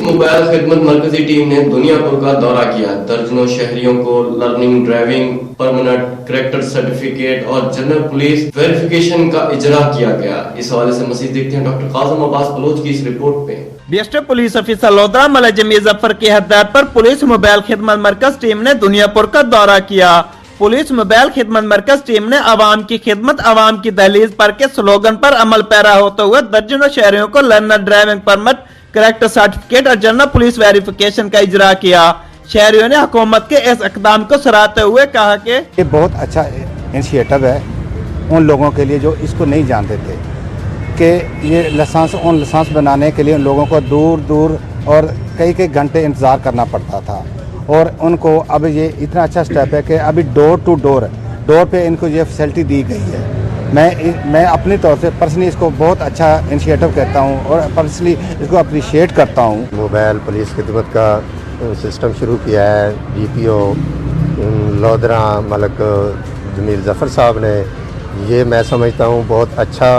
Mobile خدمت مرکزی team نے دنیا بھر کا دورہ کیا. درجنوں شہریوں کو learning driving permanent character certificate اور جنرل پولیس ویریفیکیشن کا اجرا کیا گیا. اس حوالے سے مزید دیکھتے ہیں ڈاکٹر قاسم عباس بلوچ کی اس رپورٹ میں. ڈسٹرکٹ پولیس آفیسر لودھرا ملک جمیل ظفر کی ہدایت پر پولیس موبائل خدمت مرکز ٹیم نے دنیا پور کا دورہ کیا. پولیس موبائل خدمت مرکز ٹیم نے عوام کی خدمت عوام کی دہلیز پر کے سلوگن پر عمل پیرا ہوتے ہوئے درجنوں شہریوں کو learner driving permit character certificate اور جنرل پولیس ویریفیکیشن کا اجرا کیا. شہریوں نے حکومت کے اس اقدام کو سراہتے ہوئے کہا کہ یہ بہت اچھا انیشیٹو ہے ان لوگوں کے لیے جو اس کو نہیں جانتے تھے کہ یہ لائسنس بنانے کے لیے ان لوگوں کو دور دور اور کئی گھنٹے انتظار کرنا پڑتا تھا. اور ان کو اب یہ اتنا اچھا سٹیپ ہے کہ ابھی ڈور ٹو ڈور پہ ان کو یہ فیسلٹی دی گئی ہے. میں اپنی طور سے پرسنلی اس کو بہت اچھا انیشیٹو کہتا ہوں اور پرسنلی اس کو اپریشیٹ کرتا ہوں. موبائل پولیس خدمت کا سسٹم شروع کیا ہے ڈی پی او لودھرا ملک جمیل ظفر صاحب نے. یہ میں سمجھتا ہوں بہت اچھا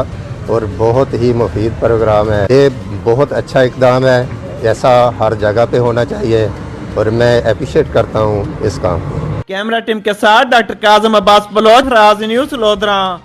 اور بہت ہی مفید پروگرام ہے. یہ بہت اچھا اقدام ہے, ایسا ہر جگہ پہ ہونا چاہیے اور میں اپریشیٹ کرتا ہوں اس کام کو. کیمرہ ٹیم کے ساتھ ڈاکٹر قاسم عباس بلوچ، راز نیوز لودھرا.